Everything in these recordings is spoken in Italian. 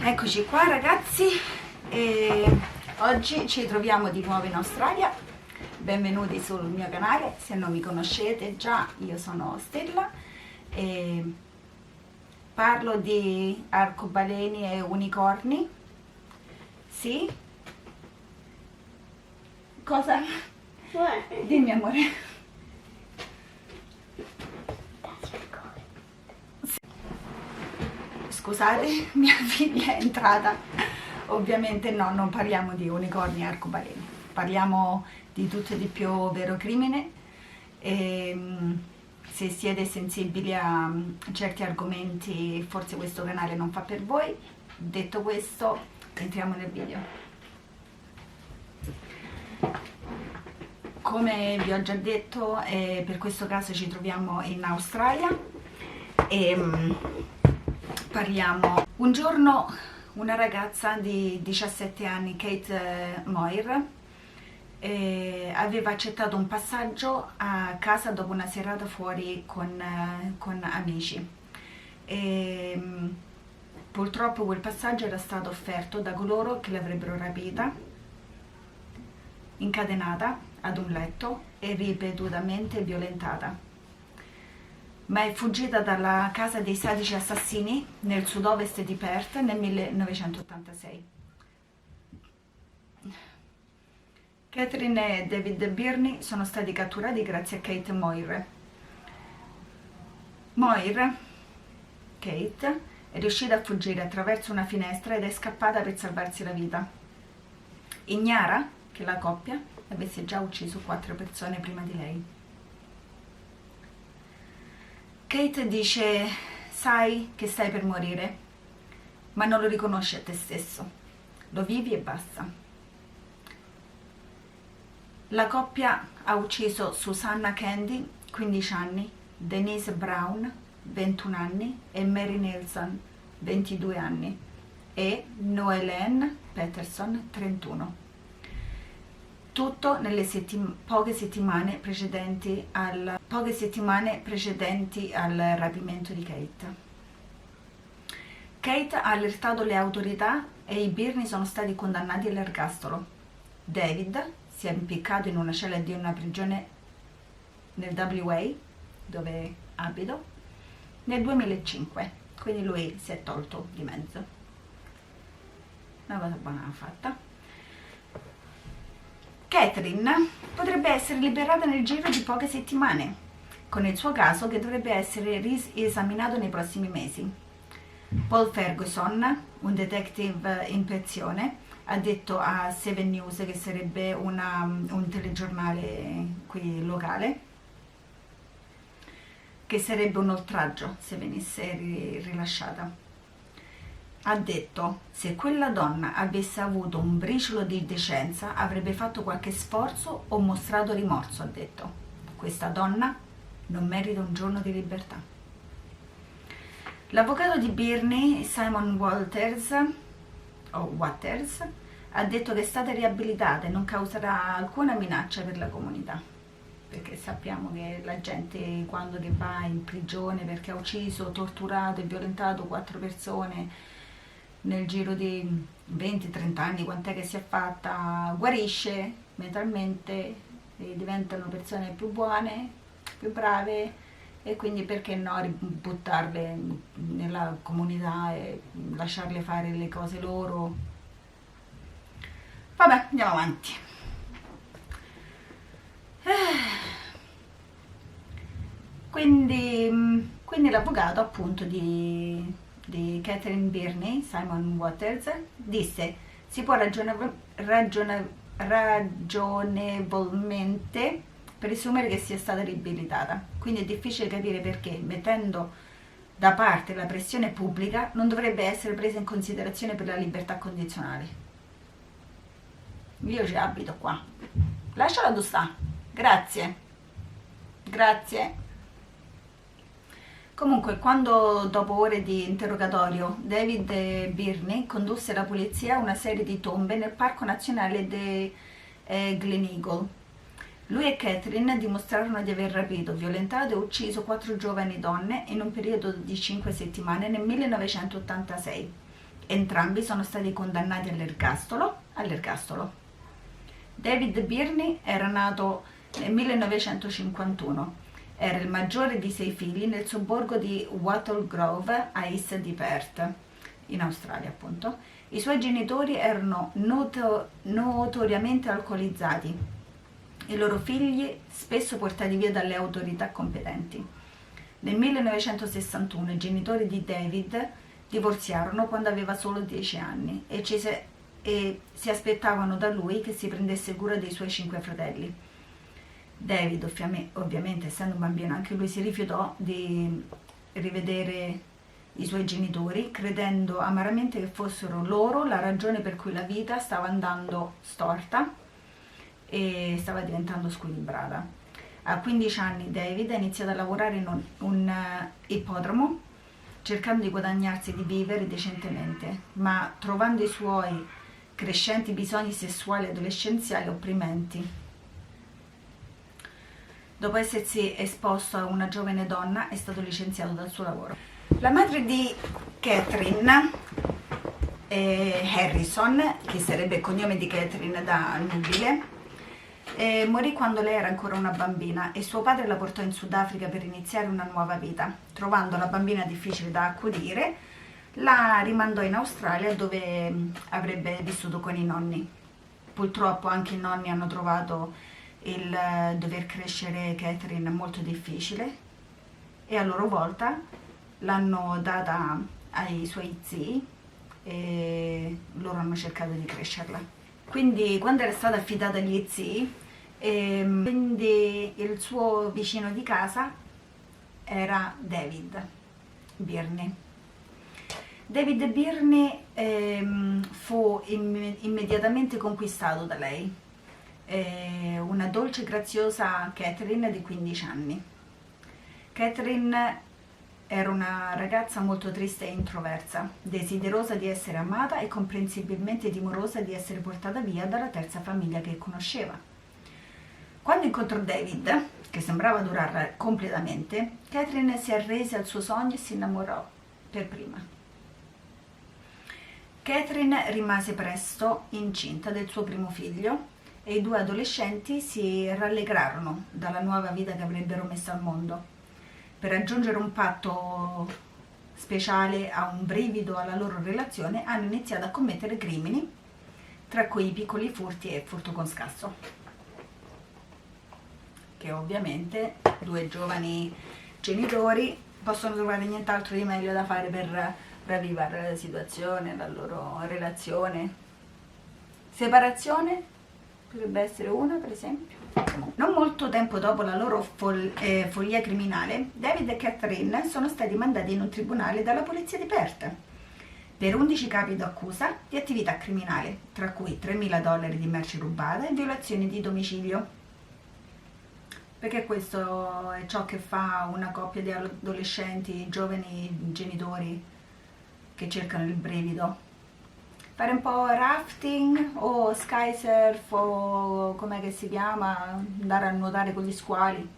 Eccoci qua ragazzi, e oggi ci troviamo di nuovo in Australia. Benvenuti sul mio canale, se non mi conoscete già io sono Stella e parlo di arcobaleni e unicorni. Sì? Cosa? What? Dimmi amore. Scusate, mia figlia è entrata. Ovviamente no, non parliamo di unicorni e arcobaleni, parliamo di tutto e di più, ovvero crimine. E, se siete sensibili a certi argomenti, forse questo canale non fa per voi. Detto questo, entriamo nel video. Come vi ho già detto, per questo caso ci troviamo in Australia e parliamo. Un giorno una ragazza di 17 anni, Kate Moir, aveva accettato un passaggio a casa dopo una serata fuori con amici. Purtroppo quel passaggio era stato offerto da coloro che l'avrebbero rapita, incatenata ad un letto e ripetutamente violentata. Ma è fuggita dalla casa dei sadici assassini nel sud-ovest di Perth nel 1986. Catherine e David Birney sono stati catturati grazie a Kate Moir. Kate, è riuscita a fuggire attraverso una finestra ed è scappata per salvarsi la vita. Ignara che la coppia avesse già ucciso 4 persone prima di lei. Kate dice: sai che stai per morire, ma non lo riconosci a te stesso, lo vivi e basta. La coppia ha ucciso Susanna Candy, 15 anni, Denise Brown, 21 anni, e Mary Nelson, 22 anni, e Noelene Peterson, 31. Tutto nelle poche settimane precedenti al rapimento di Kate. Kate ha allertato le autorità e i Birney sono stati condannati all'ergastolo. David si è impiccato in una cella di una prigione nel WA, dove abito, nel 2005, quindi lui si è tolto di mezzo. Una cosa buona l'ha fatta. Catherine potrebbe essere liberata nel giro di poche settimane, con il suo caso che dovrebbe essere riesaminato nei prossimi mesi. Paul Ferguson, un detective in pensione, ha detto a 7 News, che sarebbe un telegiornale qui locale, che sarebbe un oltraggio se venisse rilasciata. Ha detto: se quella donna avesse avuto un briciolo di decenza avrebbe fatto qualche sforzo o mostrato rimorso, ha detto. Questa donna non merita un giorno di libertà. L'avvocato di Birney, Simon Waters, ha detto che è stata riabilitata e non causerà alcuna minaccia per la comunità, perché sappiamo che la gente quando che va in prigione perché ha ucciso, torturato e violentato 4 persone nel giro di 20-30 anni, quant'è che si è fatta, guarisce mentalmente e diventano persone più buone, più brave, e quindi perché no buttarle nella comunità e lasciarle fare le cose loro. Vabbè, andiamo avanti. Quindi l'avvocato appunto di Catherine Birney, Simon Waters, disse: si può ragionevolmente presumere che sia stata riabilitata, quindi è difficile capire perché, mettendo da parte la pressione pubblica, non dovrebbe essere presa in considerazione per la libertà condizionale. Io ci abito qua, lasciala dove sta, grazie. Comunque, quando dopo ore di interrogatorio David Birney condusse la polizia a una serie di tombe nel parco nazionale di Gleneagle, lui e Catherine dimostrarono di aver rapito, violentato e ucciso 4 giovani donne in un periodo di 5 settimane nel 1986 Entrambi sono stati condannati all'ergastolo. David Birney era nato nel 1951, era il maggiore di 6 figli nel sobborgo di Wattle Grove a est di Perth, in Australia appunto. I suoi genitori erano notoriamente alcolizzati, i loro figli spesso portati via dalle autorità competenti. Nel 1961 i genitori di David divorziarono quando aveva solo 10 anni e si aspettavano da lui che si prendesse cura dei suoi 5 fratelli. David, ovviamente essendo un bambino, anche lui si rifiutò di rivedere i suoi genitori, credendo amaramente che fossero loro la ragione per cui la vita stava andando storta e stava diventando squilibrata. A 15 anni David ha iniziato a lavorare in un ippodromo, cercando di guadagnarsi di vivere decentemente, ma trovando i suoi crescenti bisogni sessuali adolescenziali opprimenti. Dopo essersi esposto a una giovane donna, è stato licenziato dal suo lavoro. La madre di Catherine, Harrison, che sarebbe il cognome di Catherine da nubile, morì quando lei era ancora una bambina e suo padre la portò in Sudafrica per iniziare una nuova vita. Trovando la bambina difficile da accudire, la rimandò in Australia dove avrebbe vissuto con i nonni. Purtroppo anche i nonni hanno trovato il dover crescere Catherine molto difficile e a loro volta l'hanno data ai suoi zii e loro hanno cercato di crescerla. Quindi quando era stata affidata agli zii, quindi il suo vicino di casa era David Birney. David Birney fu immediatamente conquistato da lei, una dolce e graziosa Catherine di 15 anni. Catherine era una ragazza molto triste e introversa, desiderosa di essere amata e comprensibilmente timorosa di essere portata via dalla terza famiglia che conosceva. Quando incontrò David, che sembrava durarla completamente, Catherine si arrese al suo sogno e si innamorò per prima. Catherine rimase presto incinta del suo primo figlio e i due adolescenti si rallegrarono dalla nuova vita che avrebbero messo al mondo. Per raggiungere un patto speciale a un brivido alla loro relazione, hanno iniziato a commettere crimini, tra cui piccoli furti e furto con scasso, che ovviamente due giovani genitori possono trovare nient'altro di meglio da fare per ravvivare la situazione, la loro relazione. Separazione potrebbe essere una, per esempio. Non molto tempo dopo la loro follia criminale, David e Catherine sono stati mandati in un tribunale dalla polizia di Perth per 11 capi d'accusa di attività criminale, tra cui $3.000 di merce rubata e violazioni di domicilio. Perché questo è ciò che fa una coppia di adolescenti, giovani genitori che cercano il brivido. Fare un po' rafting o skysurf o com'è che si chiama, andare a nuotare con gli squali.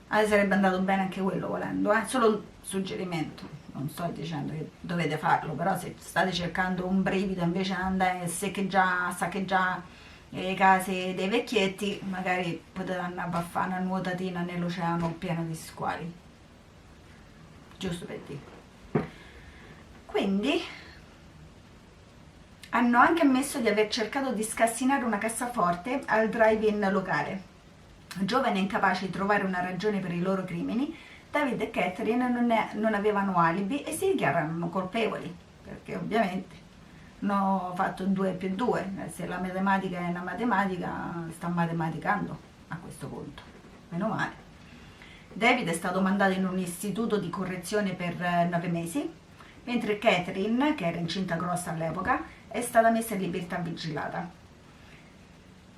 Sarebbe andato bene anche quello volendo, solo un suggerimento, non sto dicendo che dovete farlo, però se state cercando un brivido invece di andare a saccheggiare le case dei vecchietti, magari potete andare a fare una nuotatina nell'oceano pieno di squali, giusto per dire. Quindi hanno anche ammesso di aver cercato di scassinare una cassaforte al drive-in locale. Giovani e incapaci di trovare una ragione per i loro crimini, David e Catherine non avevano alibi e si dichiararono colpevoli, perché ovviamente hanno fatto 2 più 2, se la matematica è una matematica, sta matematicando a questo punto, meno male. David è stato mandato in un istituto di correzione per 9 mesi, mentre Catherine, che era incinta grossa all'epoca, è stata messa in libertà vigilata.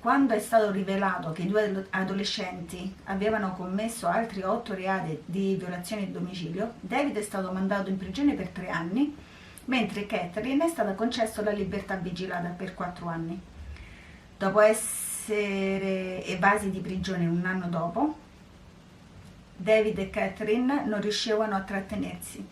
Quando è stato rivelato che i due adolescenti avevano commesso altri 8 reati di violazione di domicilio, David è stato mandato in prigione per 3 anni, mentre Catherine è stata concessa la libertà vigilata per 4 anni. Dopo essere evasi di prigione un anno dopo, David e Catherine non riuscivano a trattenersi.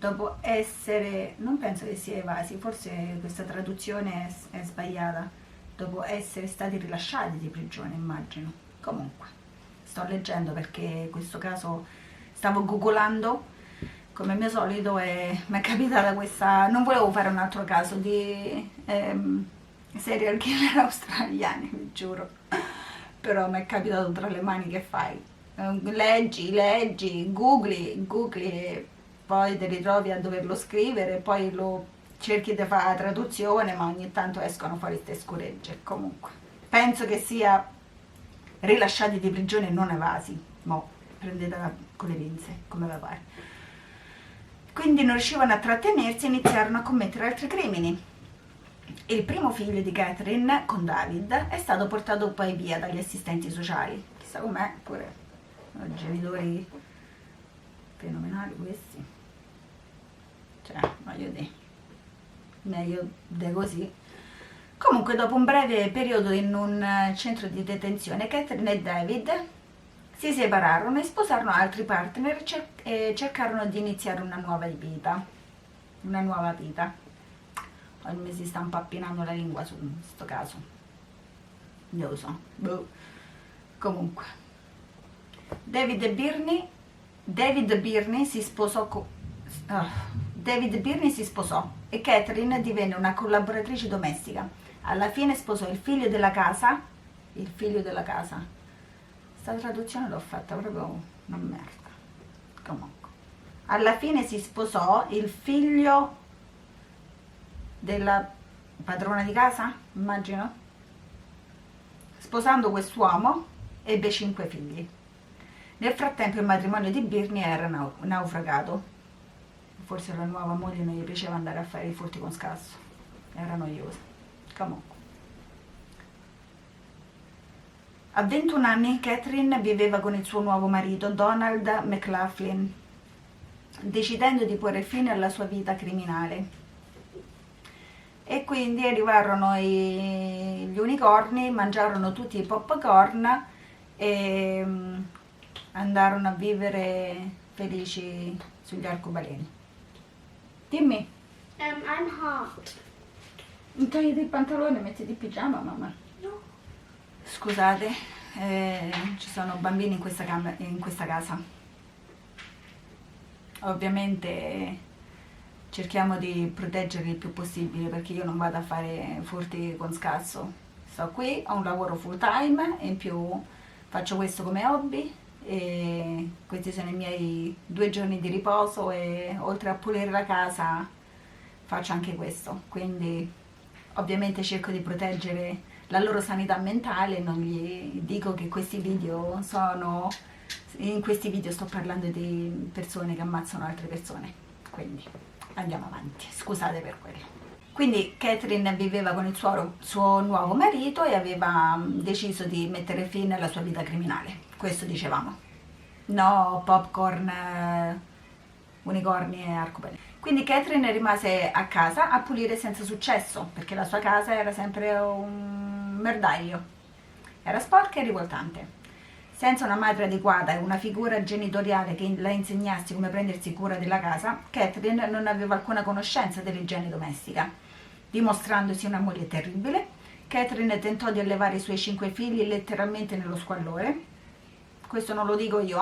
dopo essere, non penso che sia evasi, forse questa traduzione è sbagliata, dopo essere stati rilasciati di prigione, immagino. Comunque, sto leggendo perché in questo caso stavo googolando come mio solito e mi è capitata questa, non volevo fare un altro caso di serial killer australiani, vi giuro, però mi è capitato tra le mani. Che fai? Leggi, googli e poi ti ritrovi a doverlo scrivere, poi lo cerchi di fare la traduzione, ma ogni tanto escono fuori queste scuregge. Comunque, penso che sia rilasciati di prigione e non evasi, mo prendetela con le pinze, come va pare. Quindi non riuscivano a trattenersi e iniziarono a commettere altri crimini. Il primo figlio di Catherine, con David, è stato portato poi via dagli assistenti sociali. Chissà com'è, pure genitori fenomenali questi. Cioè, voglio dire, meglio di così. Comunque, dopo un breve periodo in un centro di detenzione, Catherine e David si separarono e sposarono altri partner e cercarono di iniziare una nuova vita. Una nuova vita. Oggi mi si sta impappinando la lingua su questo caso. Non lo so. Boh. Comunque. David Birney si sposò e Catherine divenne una collaboratrice domestica. Alla fine sposò il figlio della casa. Il figlio della casa. Sta traduzione l'ho fatta proprio una merda. Comunque. Alla fine si sposò il figlio della padrona di casa, immagino. Sposando quest'uomo ebbe 5 figli. Nel frattempo il matrimonio di Birney era naufragato. Forse alla nuova moglie non gli piaceva andare a fare i furti con scasso. Era noiosa. Comunque. A 21 anni Catherine viveva con il suo nuovo marito Donald McLaughlin, decidendo di porre fine alla sua vita criminale. E quindi arrivarono gli unicorni, mangiarono tutti i popcorn e andarono a vivere felici sugli arcobaleni. Dimmi. I'm hot. Togli il pantalone e mettiti il pigiama, mamma. No. Scusate, ci sono bambini in questa casa. Ovviamente cerchiamo di proteggerli il più possibile perché io non vado a fare furti con scasso. Sto qui, ho un lavoro full time e in più faccio questo come hobby e questi sono i miei 2 giorni di riposo e oltre a pulire la casa faccio anche questo. Quindi ovviamente cerco di proteggere la loro sanità mentale, non gli dico che in questi video sto parlando di persone che ammazzano altre persone, quindi andiamo avanti, scusate per quello. Quindi Catherine viveva con il suo nuovo marito e aveva deciso di mettere fine alla sua vita criminale, questo dicevamo. No popcorn, unicorni e arcobaleni. Quindi Catherine rimase a casa a pulire senza successo, perché la sua casa era sempre un merdaio. Era sporca e rivoltante. Senza una madre adeguata e una figura genitoriale che la insegnasse come prendersi cura della casa, Catherine non aveva alcuna conoscenza dell'igiene domestica. Dimostrandosi una moglie terribile, Catherine tentò di allevare i suoi 5 figli letteralmente nello squallore. Questo non lo dico io,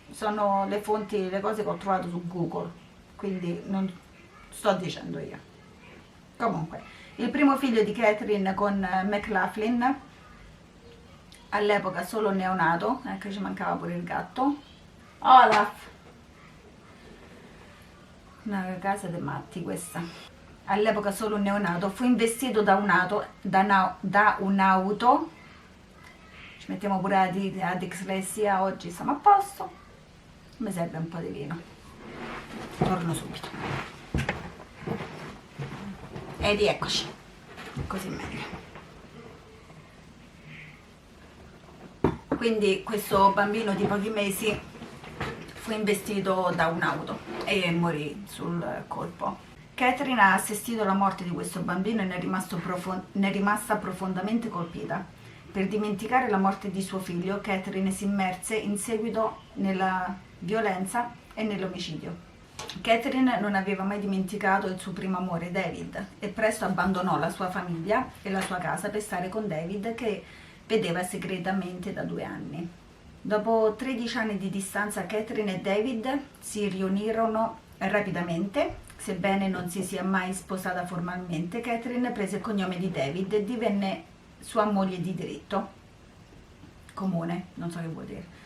sono le fonti, le cose che ho trovato su Google. Quindi non sto dicendo io. Comunque, il primo figlio di Catherine con McLaughlin, all'epoca solo neonato, ecco ci mancava pure il gatto, Olaf, una casa dei matti questa, all'epoca solo un neonato, fu investito da un'auto, ci mettiamo pure la dislessia, oggi siamo a posto, mi serve un po' di vino. Torno subito ed eccoci, così meglio. Quindi questo bambino di pochi mesi fu investito da un'auto e morì sul colpo. Catherine ha assistito alla morte di questo bambino e ne è rimasta profondamente colpita. Per dimenticare la morte di suo figlio, Catherine si immerse in seguito nella violenza e nell'omicidio. Catherine non aveva mai dimenticato il suo primo amore, David, e presto abbandonò la sua famiglia e la sua casa per stare con David, che vedeva segretamente da 2 anni. Dopo 13 anni di distanza, Catherine e David si riunirono rapidamente. Sebbene non si sia mai sposata formalmente, Catherine prese il cognome di David e divenne sua moglie di diritto comune, non so che vuol dire.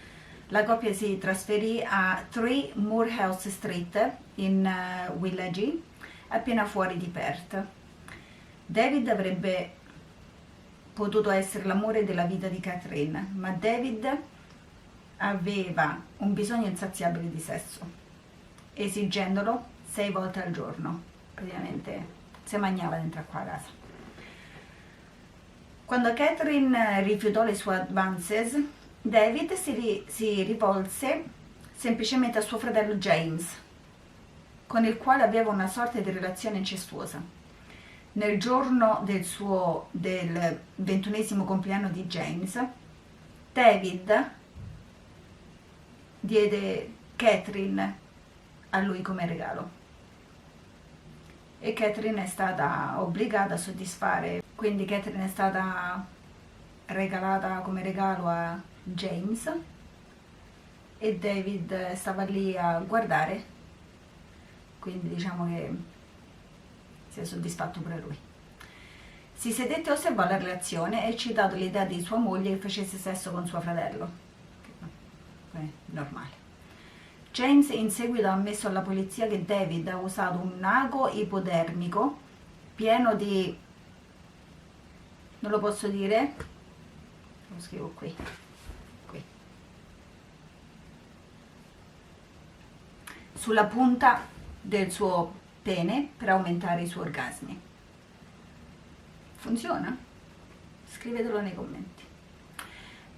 La coppia si trasferì a 3 Moorhouse Street in Willagee, appena fuori di Perth. David avrebbe potuto essere l'amore della vita di Catherine, ma David aveva un bisogno insaziabile di sesso, esigendolo 6 volte al giorno. Praticamente si mangiava dentro a qua a casa. Quando Catherine rifiutò le sue advances, David si rivolse semplicemente a suo fratello James, con il quale aveva una sorta di relazione incestuosa. Nel giorno del 21esimo compleanno di James, David diede Catherine a lui come regalo e Catherine è stata obbligata a soddisfare, quindi Catherine è stata regalata come regalo a James e David stava lì a guardare, quindi diciamo che si è soddisfatto pure lui. Si sedette e osservò la relazione e eccitato l'idea di sua moglie che facesse sesso con suo fratello. Normale. James in seguito ha ammesso alla polizia che David ha usato un ago ipodermico pieno di... non lo posso dire? Lo scrivo qui. Sulla punta del suo pene per aumentare i suoi orgasmi. Funziona? Scrivetelo nei commenti.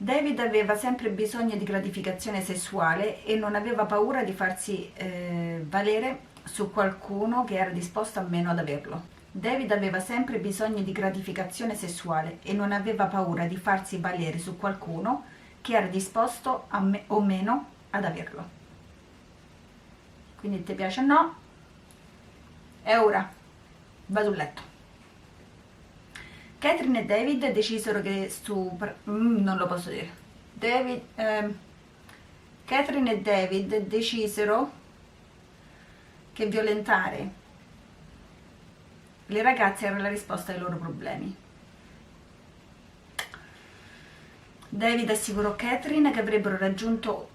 David aveva sempre bisogno di gratificazione sessuale e non aveva paura di farsi valere su qualcuno che era disposto almeno ad averlo. David aveva sempre bisogno di gratificazione sessuale e non aveva paura di farsi valere su qualcuno che era disposto o meno ad averlo. Quindi ti piace o no? E ora va sul letto. Catherine e David decisero che non lo posso dire. Catherine e David decisero che violentare le ragazze era la risposta ai loro problemi. David assicurò Catherine che avrebbero raggiunto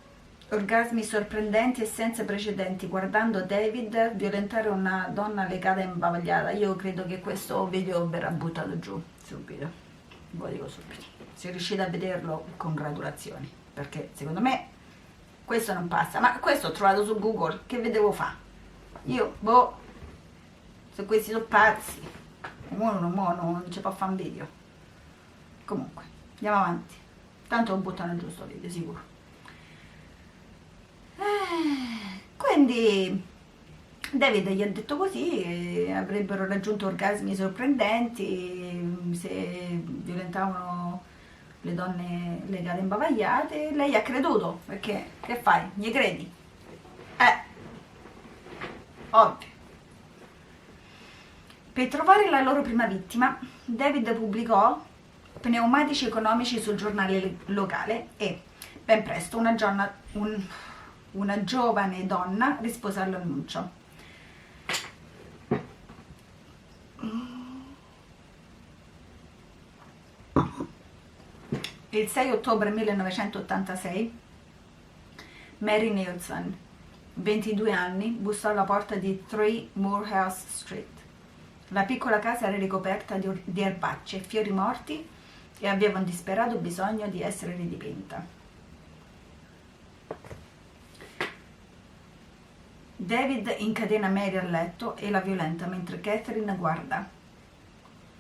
orgasmi sorprendenti e senza precedenti guardando David violentare una donna legata e imbavagliata. Io credo che questo video verrà buttato giù subito, ve lo dico subito. Se riuscite a vederlo, congratulazioni, perché secondo me questo non passa. Ma questo ho trovato su Google, che vedevo fa? Io, se questi sono pazzi, non ci può fare un video. Comunque, andiamo avanti, tanto lo buttano giù sto video sicuro. Quindi David gli ha detto così, avrebbero raggiunto orgasmi sorprendenti se violentavano le donne legate e imbavagliate. Lei ha creduto, perché che fai? Gli credi? Ovvio. Per trovare la loro prima vittima, David pubblicò pneumatici economici sul giornale locale e ben presto una giovane donna rispose all'annuncio. Il 6 ottobre 1986 Mary Nielsen, 22 anni, bussò alla porta di 3 Moorhouse Street. La piccola casa era ricoperta di erbacce e fiori morti e aveva un disperato bisogno di essere ridipinta. David incadena Mary a letto e la violenta mentre Catherine guarda.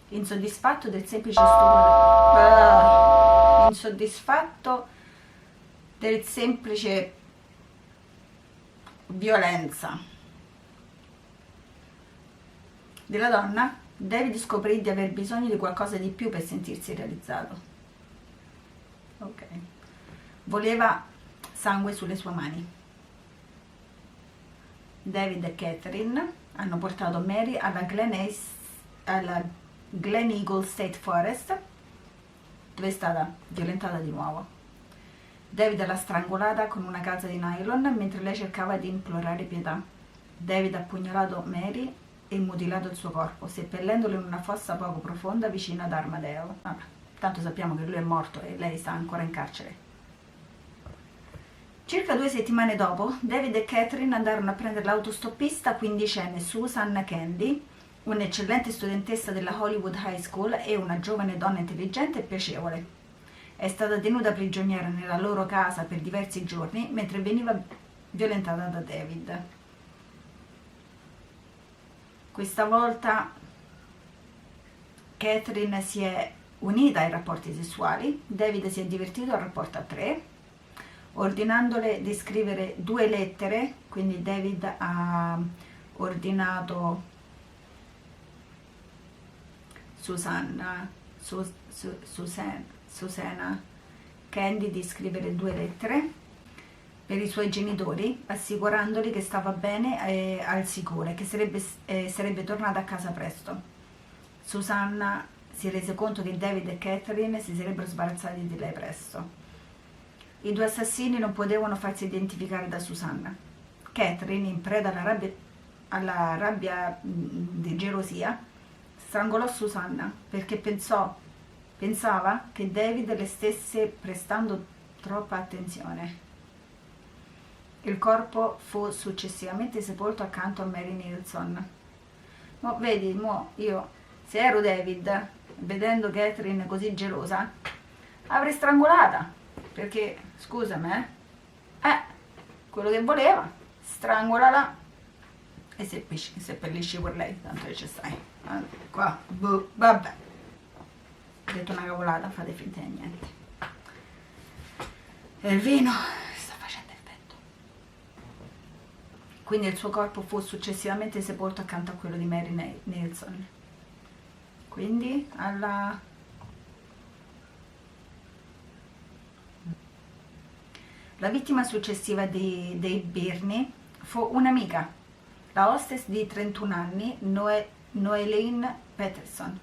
Insoddisfatto del semplice stupro, insoddisfatto del semplice violenza della donna, David scoprì di aver bisogno di qualcosa di più per sentirsi realizzato. Ok. Voleva sangue sulle sue mani. David e Catherine hanno portato Mary alla Glen Eagle State Forest, dove è stata violentata di nuovo. David l'ha strangolata con una calza di nylon mentre lei cercava di implorare pietà. David ha pugnalato Mary e mutilato il suo corpo, seppellendolo in una fossa poco profonda vicino ad Armadale. Vabbè, tanto sappiamo che lui è morto e lei sta ancora in carcere. Circa 2 settimane dopo, David e Catherine andarono a prendere l'autostoppista quindicenne Susan Candy, un'eccellente studentessa della Hollywood High School e una giovane donna intelligente e piacevole. È stata tenuta prigioniera nella loro casa per diversi giorni mentre veniva violentata da David. Questa volta Catherine si è unita ai rapporti sessuali, David si è divertito al rapporto a 3, ordinandole di scrivere 2 lettere, quindi David ha ordinato Susanna Candy di scrivere 2 lettere per i suoi genitori, assicurandoli che stava bene al sicuro e che sarebbe tornata a casa presto. Susanna si rese conto che David e Catherine si sarebbero sbarazzati di lei presto. I 2 assassini non potevano farsi identificare da Susanna. Catherine, in preda alla rabbia di gelosia, strangolò Susanna perché pensava che David le stesse prestando troppa attenzione. Il corpo fu successivamente sepolto accanto a Mary Nilsson. Vedi, io, se ero David, vedendo Catherine così gelosa, avrei strangolata, perché, scusami, quello che voleva, strangolala e seppellisci per lei, tanto che ci stai. Qua, vabbè. Ho detto una cavolata, fate finta di niente. E il vino sta facendo effetto. Quindi il suo corpo fu successivamente sepolto accanto a quello di Mary Nilsson. Quindi la vittima successiva dei Birney fu un'amica, la hostess di 31 anni, Noeline Peterson.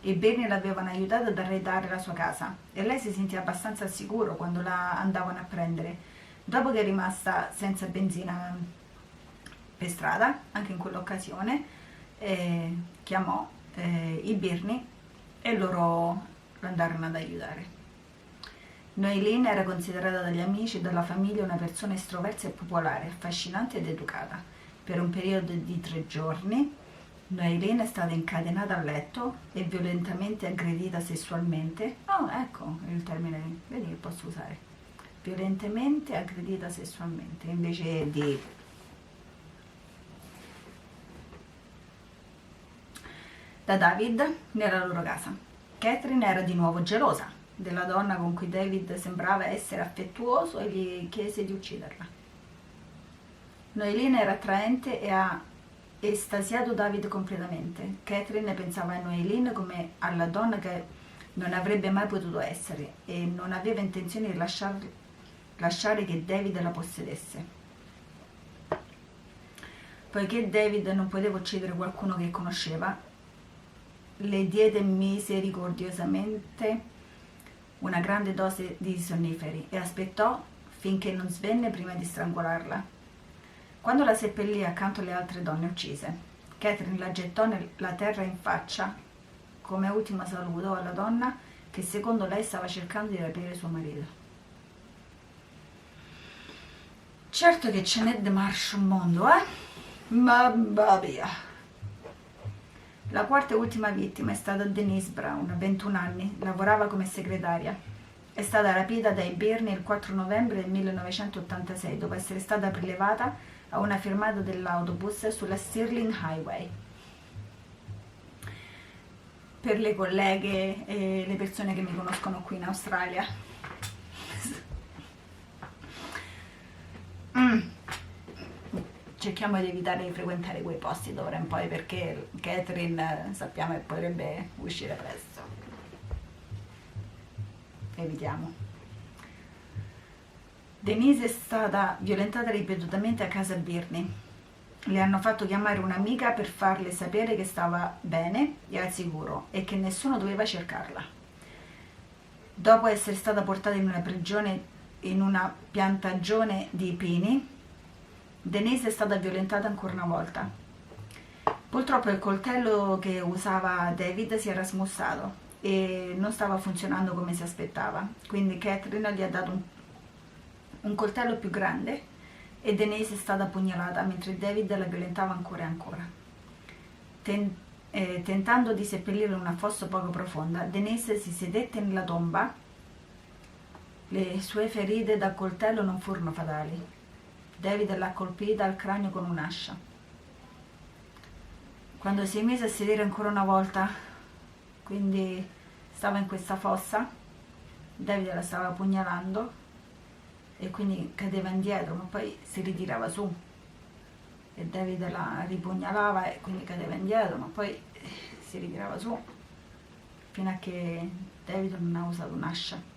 I Birney l'avevano aiutata ad arredare la sua casa e lei si sentiva abbastanza al sicuro quando la andavano a prendere. Dopo che è rimasta senza benzina per strada, anche in quell'occasione, chiamò i Birney e loro lo andarono ad aiutare. Noeline era considerata dagli amici e dalla famiglia una persona estroversa e popolare, affascinante ed educata. Per un periodo di 3 giorni Noeline è stata incatenata al letto e violentemente aggredita sessualmente. Oh, ecco il termine, vedi che posso usare. Violentemente aggredita sessualmente, invece di... da David nella loro casa. Catherine era di nuovo gelosa della donna con cui David sembrava essere affettuoso e gli chiese di ucciderla. Noeline era attraente e ha estasiato David completamente. Catherine pensava a Noeline come alla donna che non avrebbe mai potuto essere e non aveva intenzione di lasciare che David la possedesse. Poiché David non poteva uccidere qualcuno che conosceva, le diede misericordiosamente una grande dose di sonniferi e aspettò finché non svenne prima di strangolarla. Quando la seppellì accanto alle altre donne uccise, Catherine la gettò nella terra in faccia come ultimo saluto alla donna che secondo lei stava cercando di rapire suo marito. Certo che ce n'è da marcio un mondo, Ma via. La quarta e ultima vittima è stata Denise Brown, 21 anni, lavorava come segretaria. È stata rapita dai Birney il 4 novembre del 1986 dopo essere stata prelevata a una fermata dell'autobus sulla Stirling Highway. Per le colleghe e le persone che mi conoscono qui in Australia. Cerchiamo di evitare di frequentare quei posti d'ora in poi perché Catherine sappiamo che potrebbe uscire presto. Evitiamo. Denise è stata violentata ripetutamente a casa Birney. le hanno fatto chiamare un'amica per farle sapere che stava bene e al sicuro e che nessuno doveva cercarla. Dopo essere stata portata in una prigione in una piantagione di pini, Denise è stata violentata ancora una volta. Purtroppo il coltello che usava David si era smussato e non stava funzionando come si aspettava, quindi Catherine gli ha dato un coltello più grande e Denise è stata pugnalata mentre David la violentava ancora e ancora. Tentando di seppellire in una fossa poco profonda, Denise si sedette nella tomba. Le sue ferite da coltello non furono fatali. David l'ha colpita al cranio con un'ascia. Quando si mise a sedere ancora una volta, quindi stava in questa fossa, David la stava pugnalando e quindi cadeva indietro, ma poi si ritirava su e David la ripugnalava e quindi cadeva indietro, ma poi si ritirava su fino a che David non ha usato un'ascia.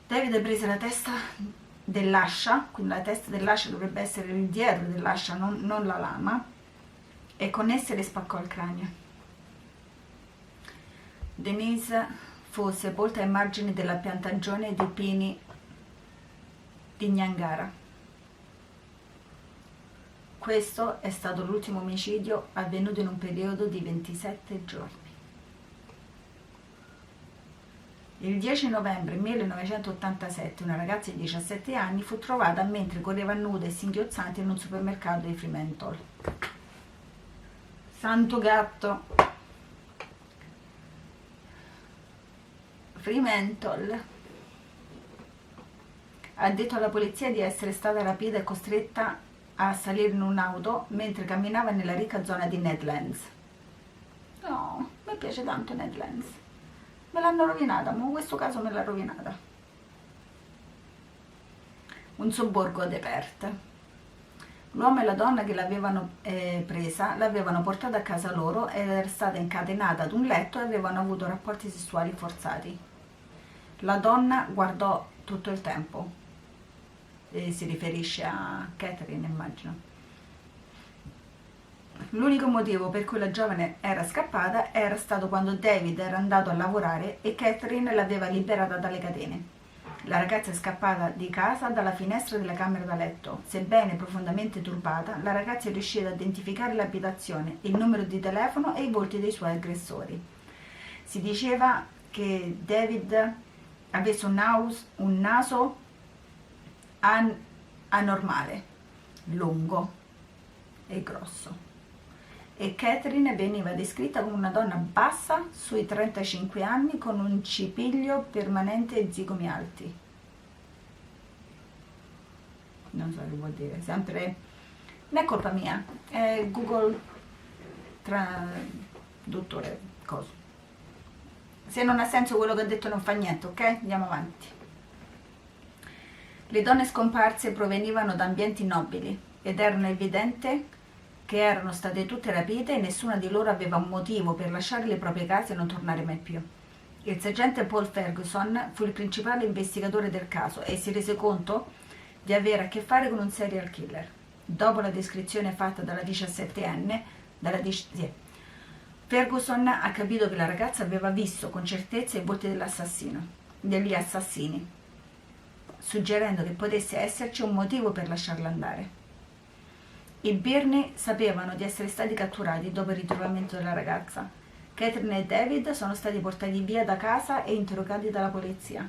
David prese la testa dell'ascia, quindi la testa dell'ascia dovrebbe essere il dietro dell'ascia, non la lama, e con esse le spaccò il cranio. Denise fu sepolta ai margini della piantagione di pini di Niangara. Questo è stato l'ultimo omicidio avvenuto in un periodo di 27 giorni. Il 10 novembre 1987 una ragazza di 17 anni fu trovata mentre correva nuda e singhiozzante in un supermercato di Fremantle. Santo gatto! Fremantle ha detto alla polizia di essere stata rapita e costretta a salire in un'auto mentre camminava nella ricca zona di Nedlands. No, mi piace tanto Nedlands. Me l'hanno rovinata, ma in questo caso me l'ha rovinata. Un sobborgo di Perth. L'uomo e la donna che l'avevano presa l'avevano portata a casa loro ed era stata incatenata ad un letto e avevano avuto rapporti sessuali forzati. La donna guardò tutto il tempo, e si riferisce a Catherine, immagino. L'unico motivo per cui la giovane era scappata era stato quando David era andato a lavorare e Catherine l'aveva liberata dalle catene. La ragazza è scappata di casa dalla finestra della camera da letto. Sebbene profondamente turbata, la ragazza è riuscita a identificare l'abitazione, il numero di telefono e i volti dei suoi aggressori. Si diceva che David avesse un naso anormale, lungo e grosso, e Catherine veniva descritta come una donna bassa sui 35 anni con un cipiglio permanente e zigomi alti. Non so che vuol dire, sempre non è colpa mia, è Google traduttore cosa. Se non ha senso quello che ho detto non fa niente, ok? Andiamo avanti. Le donne scomparse provenivano da ambienti nobili ed erano evidente che erano state tutte rapite e nessuna di loro aveva un motivo per lasciare le proprie case e non tornare mai più. Il sergente Paul Ferguson fu il principale investigatore del caso e si rese conto di avere a che fare con un serial killer. Dopo la descrizione fatta dalla 17enne, Ferguson ha capito che la ragazza aveva visto con certezza i volti degli assassini, suggerendo che potesse esserci un motivo per lasciarla andare. I Birney sapevano di essere stati catturati dopo il ritrovamento della ragazza. Catherine e David sono stati portati via da casa e interrogati dalla polizia.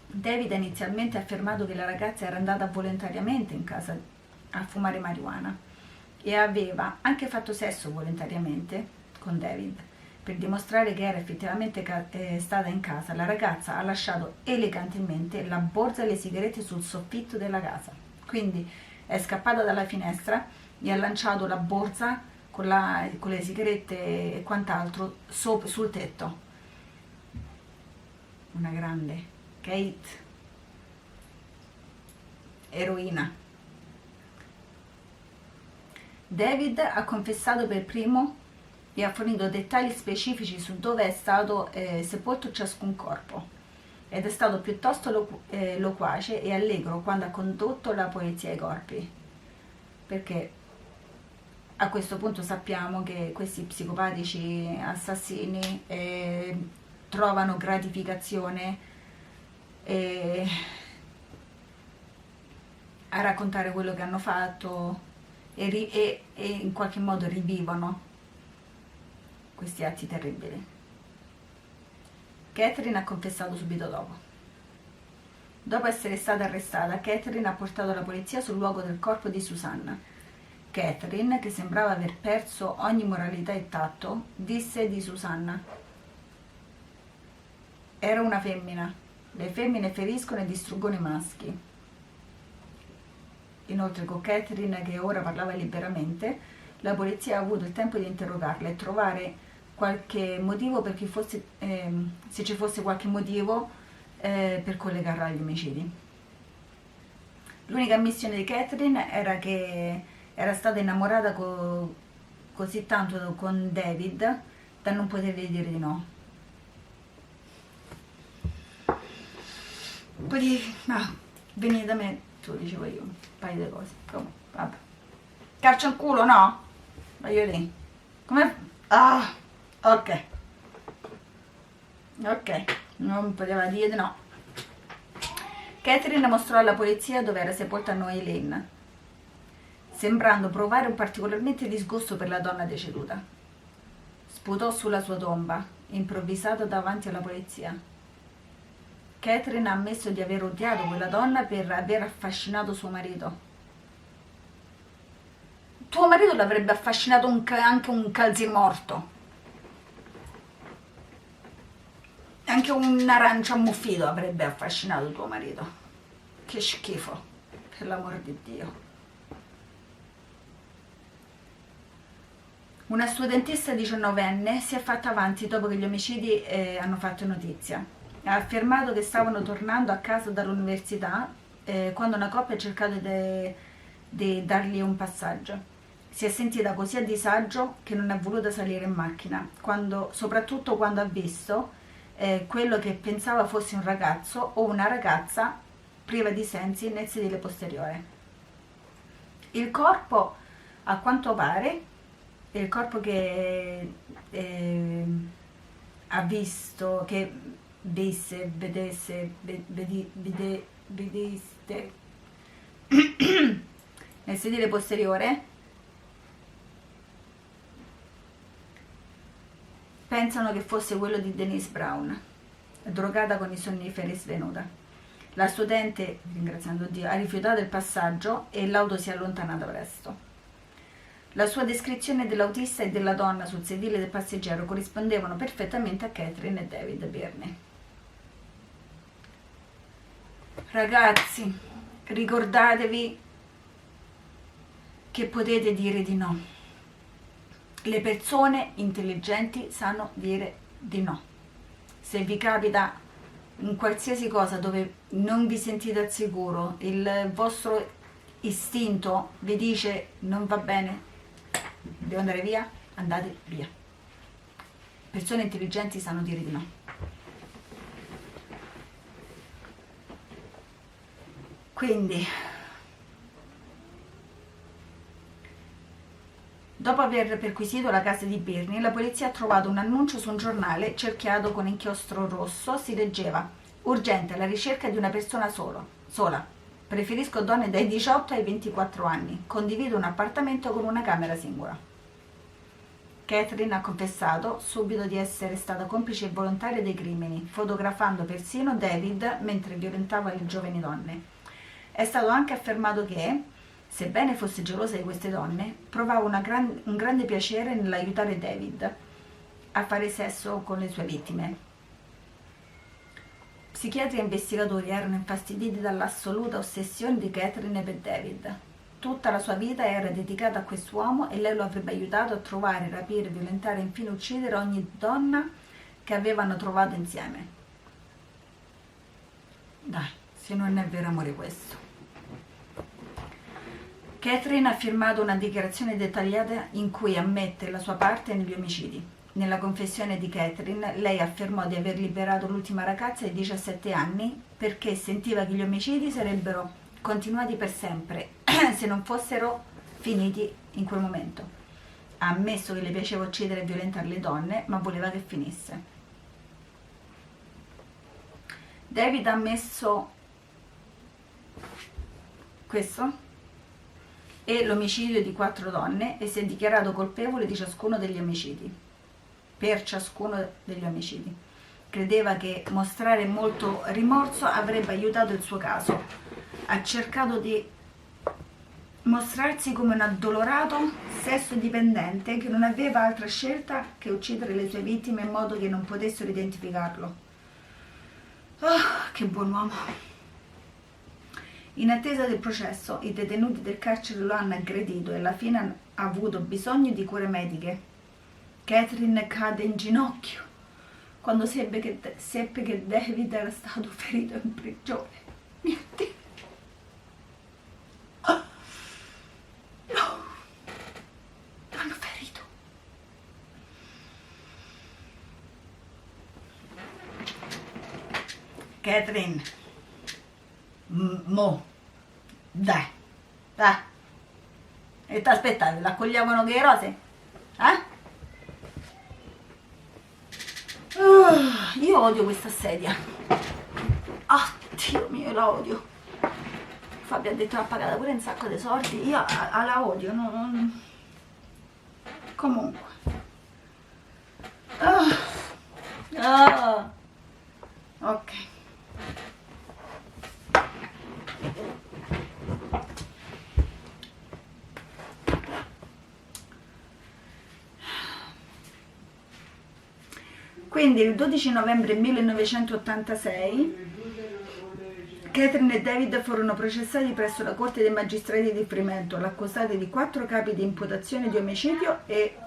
David ha inizialmente affermato che la ragazza era andata volontariamente in casa a fumare marijuana e aveva anche fatto sesso volontariamente con David. Per dimostrare che era effettivamente stata in casa, la ragazza ha lasciato elegantemente la borsa e le sigarette sul soffitto della casa. Quindi è scappata dalla finestra e ha lanciato la borsa con le sigarette e quant'altro sul tetto. Una grande Kate, eroina. David ha confessato per primo e ha fornito dettagli specifici su dove è stato sepolto ciascun corpo. ed è stato piuttosto loquace e allegro quando ha condotto la polizia ai corpi, perché a questo punto sappiamo che questi psicopatici assassini trovano gratificazione eh, a raccontare quello che hanno fatto e in qualche modo rivivono questi atti terribili. Catherine ha confessato subito dopo. Dopo essere stata arrestata, Catherine ha portato la polizia sul luogo del corpo di Susanna. Catherine, che sembrava aver perso ogni moralità e tatto, disse di Susanna: era una femmina. Le femmine feriscono e distruggono i maschi. Inoltre, con Catherine, che ora parlava liberamente, la polizia ha avuto il tempo di interrogarla e trovare qualche motivo perché fosse, se ci fosse qualche motivo per collegarla agli omicidi. L'unica ammissione di Catherine era che era stata innamorata così tanto con David da non potergli dire di no. Poi venite da me, tu dicevo io, un paio di cose. Come? Vabbè. Calcio al culo, no? Voglio lì. Come? Ah, ok. Ok, non poteva dire di no. Catherine mostrò alla polizia dove era sepolta Noe Lane, sembrando provare un particolarmente disgusto per la donna deceduta. Sputò sulla sua tomba, improvvisata davanti alla polizia. Catherine ha ammesso di aver odiato quella donna per aver affascinato suo marito. Tuo marito l'avrebbe affascinato anche un calzimorto. Anche un arancia ammuffito avrebbe affascinato tuo marito. Che schifo, per l'amor di Dio. Una studentessa 19enne si è fatta avanti dopo che gli omicidi hanno fatto notizia. Ha affermato che stavano tornando a casa dall'università quando una coppia ha cercato di dargli un passaggio. Si è sentita così a disagio che non è voluta salire in macchina, soprattutto quando ha visto quello che pensava fosse un ragazzo o una ragazza priva di sensi nel sedile posteriore. Il corpo, a quanto pare, il corpo che ha visto, che vedeste nel sedile posteriore, pensano che fosse quello di Denise Brown, drogata con i sonniferi svenuta. La studente, ringraziando Dio, ha rifiutato il passaggio e l'auto si è allontanata presto. La sua descrizione dell'autista e della donna sul sedile del passeggero corrispondevano perfettamente a Catherine e David Birney. Ragazzi, ricordatevi che potete dire di no. Le persone intelligenti sanno dire di no. Se vi capita in qualsiasi cosa dove non vi sentite al sicuro, il vostro istinto vi dice non va bene, devo andare via, andate via. Persone intelligenti sanno dire di no. Quindi, dopo aver perquisito la casa di Birney, la polizia ha trovato un annuncio su un giornale cerchiato con inchiostro rosso. Si leggeva: urgente, alla ricerca di una persona sola. Preferisco donne dai 18 ai 24 anni. Condivido un appartamento con una camera singola. Catherine ha confessato subito di essere stata complice e volontaria dei crimini, fotografando persino David mentre violentava le giovani donne. È stato anche affermato che, sebbene fosse gelosa di queste donne, provava un grande piacere nell'aiutare David a fare sesso con le sue vittime. Psichiatri e investigatori erano infastiditi dall'assoluta ossessione di Catherine per David. Tutta la sua vita era dedicata a quest'uomo e lei lo avrebbe aiutato a trovare, rapire, violentare e infine uccidere ogni donna che avevano trovato insieme. Dai, se non è vero amore questo. Catherine ha firmato una dichiarazione dettagliata in cui ammette la sua parte negli omicidi. nella confessione di Catherine, lei affermò di aver liberato l'ultima ragazza di 17 anni perché sentiva che gli omicidi sarebbero continuati per sempre se non fossero finiti in quel momento. Ha ammesso che le piaceva uccidere e violentare le donne, ma voleva che finisse. David ha ammesso questo e l'omicidio di 4 donne e si è dichiarato colpevole di ciascuno degli omicidi. Per ciascuno degli omicidi. Credeva che mostrare molto rimorso avrebbe aiutato il suo caso. Ha cercato di mostrarsi come un addolorato sesso dipendente che non aveva altra scelta che uccidere le sue vittime in modo che non potessero identificarlo. Oh, che buon uomo. In attesa del processo, i detenuti del carcere lo hanno aggredito e alla fine ha avuto bisogno di cure mediche. Catherine cade in ginocchio quando seppe che David era stato ferito in prigione. Mio Dio. No, l'hanno ferito. Catherine, dai, e ti aspettavi, l'accoglievano che rose? Io odio questa sedia. Ah, Dio mio, la odio. Fabio ha detto l'ha pagata pure un sacco di soldi. Io la odio, comunque. Ok. Quindi il 12 novembre 1986 Catherine e David furono processati presso la Corte dei Magistrati di Fremantle, accusati di 4 capi di imputazione di omicidio e...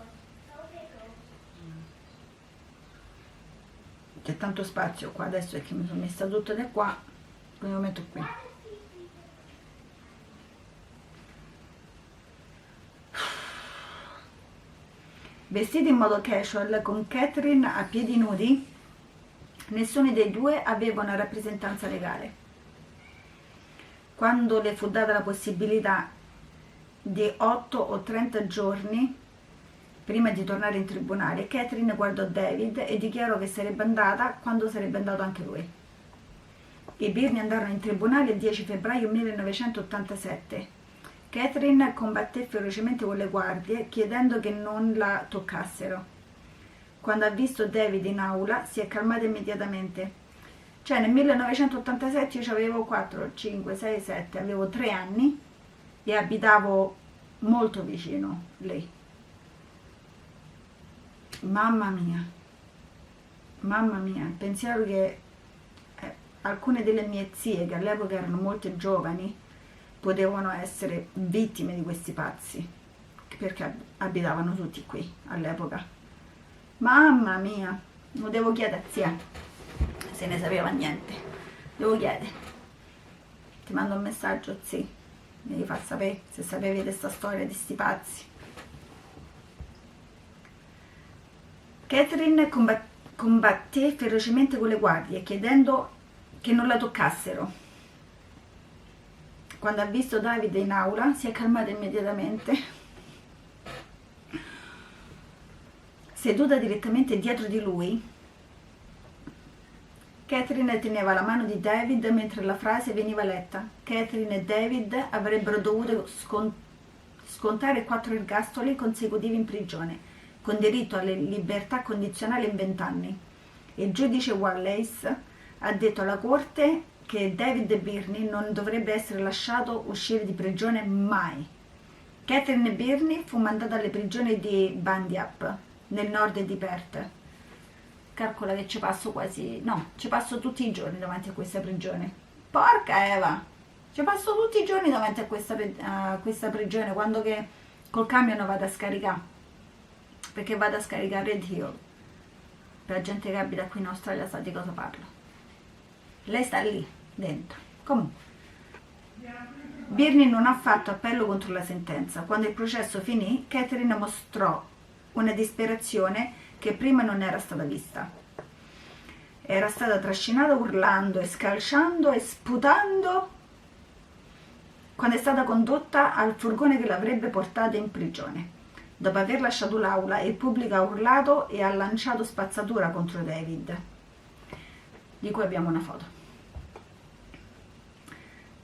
C'è tanto spazio qua, adesso è che mi sono messa tutto da qua, quindi lo metto qui. Vestiti in modo casual, con Catherine a piedi nudi, nessuno dei due aveva una rappresentanza legale. Quando le fu data la possibilità di 8 o 30 giorni prima di tornare in tribunale, Catherine guardò David e dichiarò che sarebbe andata quando sarebbe andato anche lui. I Birney andarono in tribunale il 10 febbraio 1987. Catherine combatté ferocemente con le guardie, chiedendo che non la toccassero. Quando ha visto David in aula, si è calmata immediatamente. Cioè, nel 1987 io avevo 4, 5, 6, 7, avevo 3 anni e abitavo molto vicino lì. Mamma mia, il pensiero che alcune delle mie zie, che all'epoca erano molto giovani, potevano essere vittime di questi pazzi, perché abitavano tutti qui all'epoca. Mamma mia, lo devo chiedere a zia, se ne sapeva niente, devo chiedere. Ti mando un messaggio, zia, mi devi far sapere se sapevi di questa storia di sti pazzi. Catherine combatté ferocemente con le guardie, chiedendo che non la toccassero. Quando ha visto David in aula, si è calmata immediatamente. Seduta direttamente dietro di lui, Catherine teneva la mano di David mentre la frase veniva letta. Catherine e David avrebbero dovuto scontare 4 ergastoli consecutivi in prigione, con diritto alle libertà condizionali in 20 anni. Il giudice Wallace ha detto alla corte che David Birney non dovrebbe essere lasciato uscire di prigione mai. Catherine Birney fu mandata alle prigioni di Bandiap, nel nord di Perth. Calcola che ci passo ci passo tutti i giorni davanti a questa prigione. Porca Eva! Ci passo tutti i giorni davanti a questa prigione, quando che col camion vado a scaricare. Perché vado a scaricare Red Hill. Per la gente che abita qui in Australia sa di cosa parlo. Lei sta lì, dentro. Comunque. Birney non ha fatto appello contro la sentenza. Quando il processo finì, Catherine mostrò una disperazione che prima non era stata vista. Era stata trascinata urlando e scalciando e sputando quando è stata condotta al furgone che l'avrebbe portata in prigione. Dopo aver lasciato l'aula, il pubblico ha urlato e ha lanciato spazzatura contro David, di cui abbiamo una foto.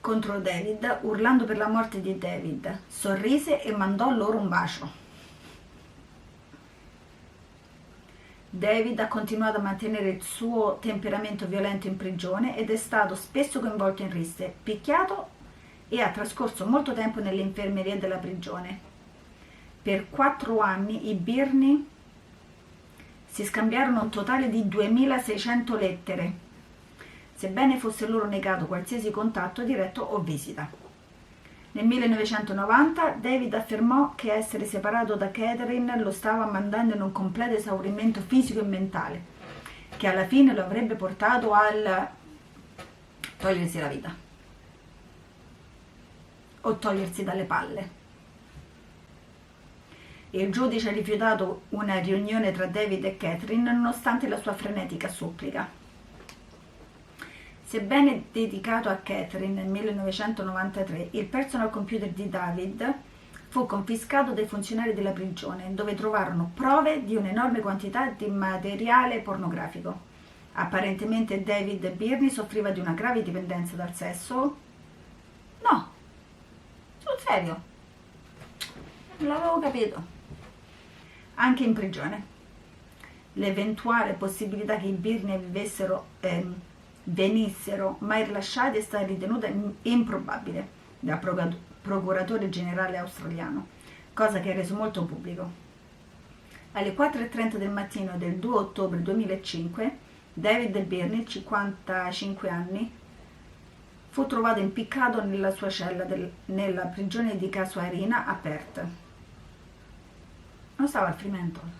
Contro David, urlando per la morte di David, sorrise e mandò loro un bacio. David ha continuato a mantenere il suo temperamento violento in prigione ed è stato spesso coinvolto in risse, picchiato e ha trascorso molto tempo nelle infermerie della prigione. Per 4 anni i Birnie si scambiarono un totale di 2600 lettere, sebbene fosse loro negato qualsiasi contatto diretto o visita. Nel 1990 David affermò che essere separato da Catherine lo stava mandando in un completo esaurimento fisico e mentale, che alla fine lo avrebbe portato al togliersi la vita o togliersi dalle palle. Il giudice ha rifiutato una riunione tra David e Catherine nonostante la sua frenetica supplica. Sebbene dedicato a Catherine nel 1993, il personal computer di David fu confiscato dai funzionari della prigione, dove trovarono prove di un'enorme quantità di materiale pornografico. Apparentemente David Birnie soffriva di una grave dipendenza dal sesso. No, sul serio, non l'avevo capito. Anche in prigione. L'eventuale possibilità che i Birnie venissero mai rilasciati è stata ritenuta improbabile dal procuratore generale australiano, cosa che ha reso molto pubblico. Alle 4:30 del mattino del 2 ottobre 2005 David Birnie, 55 anni, fu trovato impiccato nella sua cella nella prigione di Casuarina a Perth. Non stava al Fremantle,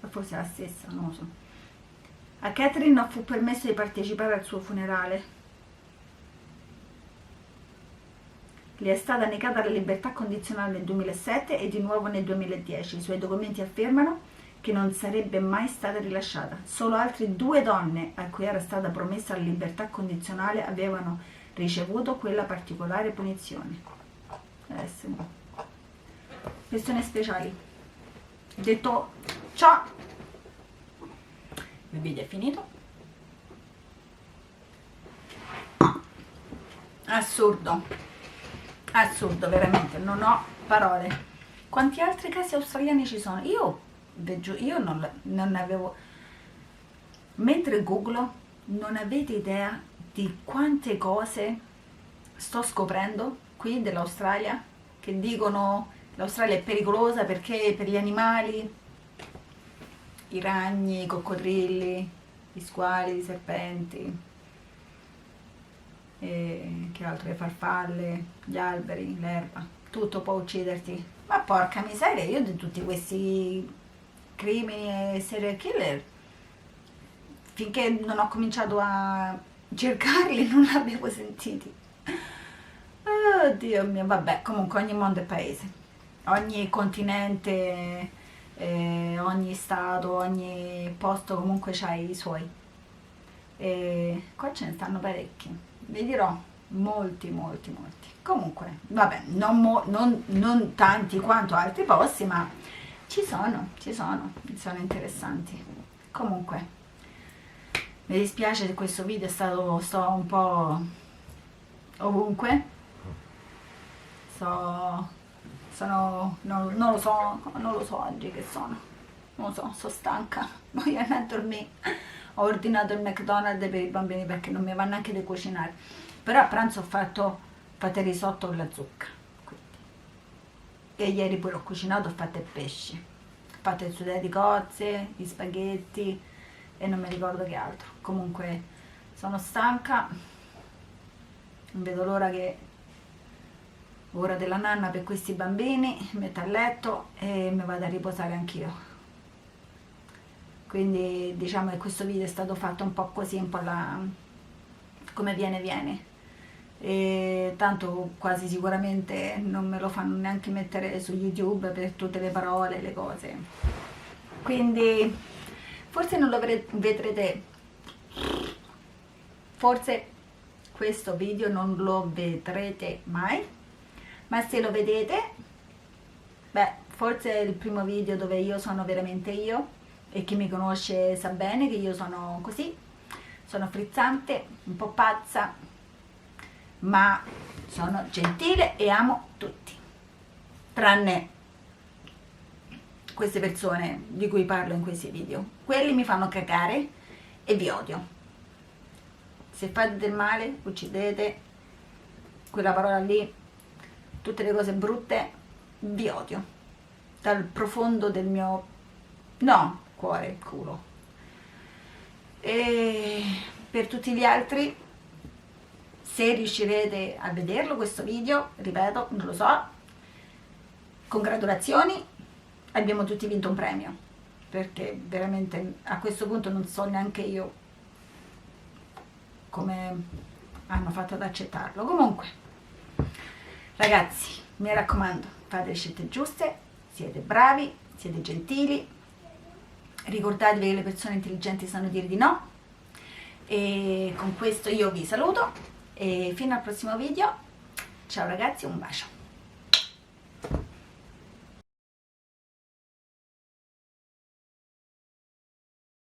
forse è la stessa, non lo so. A Catherine non fu permesso di partecipare al suo funerale. Le è stata negata la libertà condizionale nel 2007 e di nuovo nel 2010. I suoi documenti affermano che non sarebbe mai stata rilasciata. Solo altre 2 donne a cui era stata promessa la libertà condizionale avevano ricevuto quella particolare punizione. Persone speciali. Detto ciò, il video è finito. Assurdo, veramente, non ho parole. Quanti altri casi australiani ci sono? Io non avevo, mentre googlo, non avete idea di quante cose sto scoprendo qui dell'Australia, che dicono l'Australia è pericolosa perché per gli animali, i ragni, i coccodrilli, gli squali, i serpenti, e che altro, le farfalle, gli alberi, l'erba, tutto può ucciderti. Ma porca miseria, io di tutti questi crimini e serial killer, finché non ho cominciato a cercarli, non li avevo sentiti. Oh Dio mio, vabbè, comunque ogni mondo è paese, ogni continente, ogni stato, ogni posto comunque c'ha i suoi. E qua ce ne stanno parecchi, vi dirò, molti. Comunque, vabbè, non tanti quanto altri posti, ma ci sono interessanti. Comunque, mi dispiace se questo video sto un po' ovunque. Non lo so oggi che sono. Non lo so stanca. Voglio andare a dormire. Ho ordinato il McDonald's per i bambini perché non mi va neanche di cucinare. Però a pranzo ho fatto risotto con la zucca. Quindi. E ieri pure ho cucinato, ho fatto il pesce. Ho fatto il sudato di cozze, gli spaghetti e non mi ricordo che altro. Comunque sono stanca. Non vedo l'ora che ora della nanna per questi bambini, mi metto a letto e mi vado a riposare anch'io. Quindi diciamo che questo video è stato fatto un po' così, un po' come viene. E tanto quasi sicuramente non me lo fanno neanche mettere su YouTube per tutte le parole, le cose. Quindi forse non lo vedrete, forse questo video non lo vedrete mai, ma se lo vedete, beh, forse è il primo video dove io sono veramente io, e chi mi conosce sa bene che io sono così, sono frizzante, un po' pazza, ma sono gentile e amo tutti, tranne queste persone di cui parlo in questi video. Quelli mi fanno cagare e vi odio. Se fate del male, uccidete, quella parola lì, tutte le cose brutte, vi odio dal profondo del mio, no, cuore, culo. E per tutti gli altri, se riuscirete a vederlo questo video, ripeto, non lo so, congratulazioni, abbiamo tutti vinto un premio, perché veramente a questo punto non so neanche io come hanno fatto ad accettarlo. Comunque, ragazzi, mi raccomando, fate le scelte giuste, siete bravi, siete gentili, ricordatevi che le persone intelligenti sanno dire di no, e con questo io vi saluto e fino al prossimo video. Ciao ragazzi, un bacio.